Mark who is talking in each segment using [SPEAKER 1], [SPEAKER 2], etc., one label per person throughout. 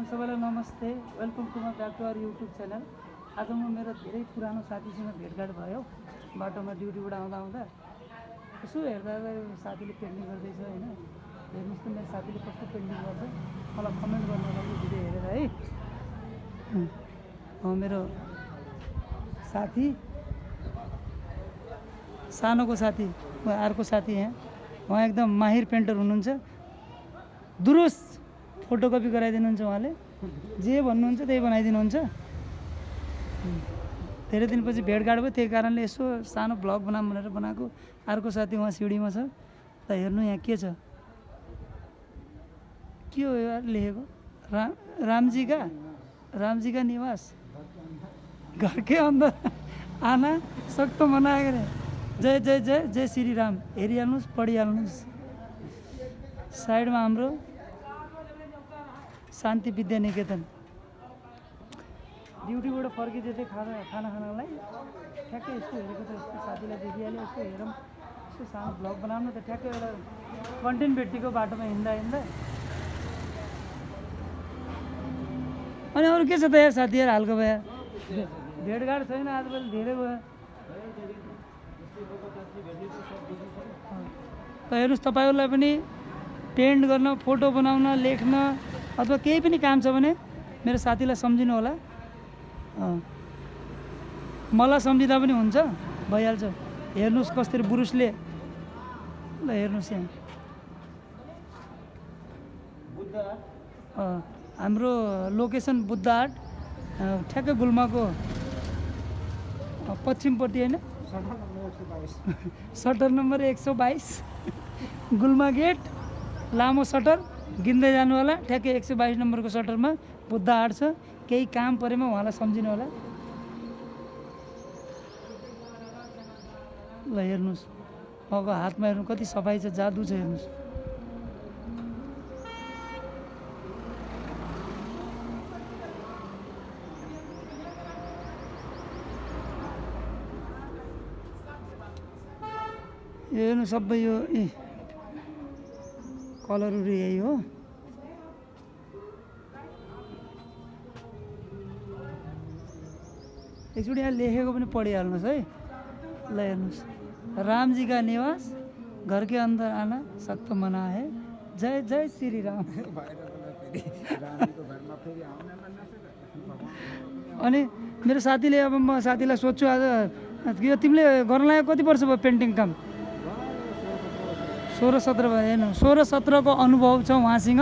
[SPEAKER 1] Everyone, सबैलाई नमस्ते। Welcome to my back to our YouTube channel. आज म मेरो धेरै पुरानो साथीसँग भेटघाट भयो बाटोमा ड्युटीबाट आउँदा आउँदा। यसो हेर्दा साथीले पेन्टिङ गर्दैछ होइन। हेर्नुहोस् त मेरो साथीले कस्तो पेन्टिङ गर्छ, मलाई कमेन्ट गर्नु लागि भिडियो हेरेर है। मेरो साथी, सानोको साथी, अर्को साथी यहाँ, उहाँ एकदम माहिर पेन्टर हुनुहुन्छ। दुरुस्त फोटोकपी गराइदिनुहुन्छ उहाँले, जे भन्नुहुन्छ त्यही बनाइदिनुहुन्छ। धेरै दिनपछि भेटघाट भयो, त्यही कारणले यसो सानो भ्लग बनाऊँ भनेर बनाएको। अर्को साथी उहाँ सिडीमा छ, त हेर्नु यहाँ के छ, के हो यार लेखेको, रामजी का निवास, घर के अंदर आना सख्त मना गरे। जय जय जय जय श्री राम हेरिहाल्नुहोस्, पढिहाल्नुहोस्। साइडमा हाम्रो शान्ति विद्या निकेतन। ड्युटीबाट फर्किँदै खाना खानालाई ठ्याक्कै यस्तो हेरेको त यस्तो साथीलाई देखिहाल्यो। यस्तो हेरौँ, यस्तो सानो भ्लग बनाउनु त ठ्याक्कै एउटा कन्टेन्ट भेट्टीको बाटोमा हिँड्दा अनि अरू के छ त यार साथीहरू, हालको भए भेटघाट छैन आजकल, धेरै भयो। त हेर्नुहोस्, तपाईँहरूलाई पनि पेन्ट गर्न, फोटो बनाउन, लेख्न अथवा केही पनि काम छ भने मेरो साथीलाई सम्झिनु होला। मलाई सम्झिँदा पनि हुन्छ, भइहाल्छ। हेर्नुहोस् कसरी बुरुसले, ल हेर्नुहोस् यहाँ हाम्रो लोकेसन बुद्ध आर्ट, ठ्याक्कै गुल्माको पश्चिमपट्टि होइन, सटर नम्बर 122 गुल्मा गेट, लामो सटर गिन्दै जानु होला। ठ्याक्कै 122 नम्बरको सटरमा बुद्ध आर्ट छ। केही काम परेमा उहाँलाई सम्झिनु होला। ल हेर्नुहोस्, अब हातमा हेर्नु कति सफाइ छ, जादु छ, हेर्नुहोस्। हेर्नु सबै यो कलरहरू यही हो। एकचोटि यहाँ लेखेको पनि पढिहाल्नुहोस् है। ल हेर्नुहोस्, रामजी का निवास, घर के अंदर आना सख्त मना है, जय जय श्री राम। अनि मेरो साथीले, अब म साथीलाई सोध्छु आज, यो तिमीले गर्न लाग्यो कति वर्ष भयो पेन्टिङ काम? 16-17 भयो। हेर्नु 16-17 को अनुभव छ उहाँसँग।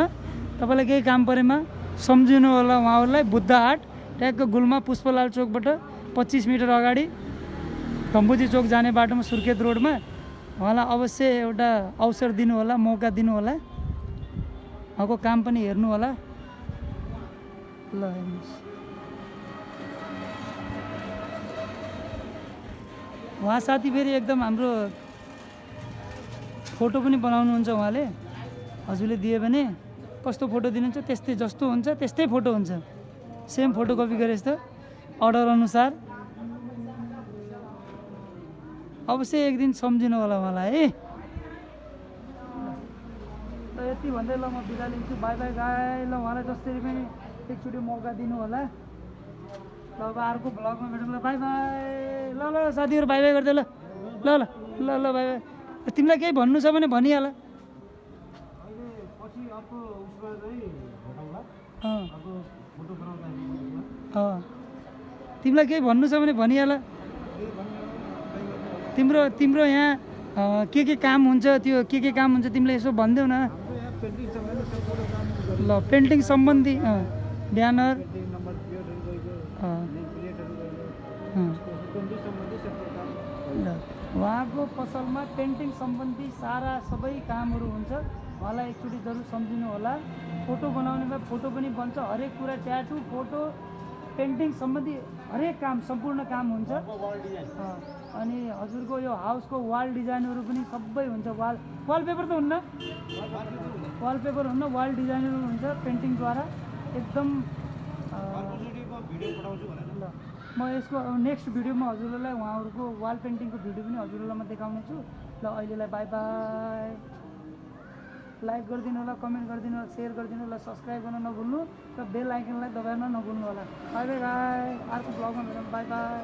[SPEAKER 1] तपाईँलाई केही काम परेमा सम्झिनु होला उहाँहरूलाई। बुद्ध आर्ट, ट्याक्क गुल्मा पुष्पलाल चोकबाट 25 मिटर अगाडि धम्बुजी चोक जाने बाटोमा सुर्खेत रोडमा। उहाँलाई अवश्य एउटा अवसर दिनु होला, मौका दिनु होला, उहाँको काम पनि हेर्नु होला। ल हेर्नुहोस्, उहाँ साथी फेरि एकदम हाम्रो फोटो पनि बनाउनुहुन्छ उहाँले। हजुरले दियो भने कस्तो फोटो दिनुहुन्छ त्यस्तै, जस्तो हुन्छ त्यस्तै फोटो हुन्छ, सेम फोटोकपी गरे जस्तो, अर्डर अनुसार। अवश्य एक दिन सम्झिनु होला उहाँलाई है। ल यति भन्दै ल म बिदा लिन्छु, बाई बाई गाई। ल उहाँलाई जसरी पनि एकचोटि मौका दिनु होला। ल अब अर्को भ्लगमा भेटौँ, ल बाई बाई। ल ल साथीहरू बाई बाई गर्दै, ल ल ल ल ल बाई बाई। तिमीलाई केही भन्नु छ भने भनिहाल। तिमीलाई केही भन्नु छ भने भनिहाल। तिम्रो यहाँ के काम हुन्छ, त्यो के काम हुन्छ तिमीले यसो भनिदेऊ न। ल पेन्टिङ सम्बन्धी ब्यानर, ल उहाँको पसलमा पेन्टिङ सम्बन्धी सारा सबै कामहरू हुन्छ। उहाँलाई एकचोटि जरुर सम्झिनु होला। फोटो बनाउनेमा फोटो पनि बन्छ, हरेक कुरा, ट्याटु, फोटो, पेन्टिङ सम्बन्धी हरेक काम, सम्पूर्ण काम हुन्छ। अनि हजुरको यो हाउसको वाल डिजाइनहरू पनि सबै हुन्छ। वालपेपर त हुन्न, वालपेपर हुन्न, वाल डिजाइनहरू हुन्छ पेन्टिङद्वारा एकदम। ल म यसको नेक्स्ट भिडियोमा हजुरहरूलाई उहाँहरूको वाल पेन्टिङको भिडियो पनि हजुरहरूलाई म देखाउने छु। ल अहिलेलाई बाई बाई। लाइक गरिदिनु होला, कमेन्ट गरिदिनु होला, सेयर गरिदिनु होला, सब्सक्राइब गर्न नभुल्नु र बेल आइकनलाई दबाउन नभुल्नु होला। बाई बाई बाई, अर्को ब्लगमा भेटौँ। By by.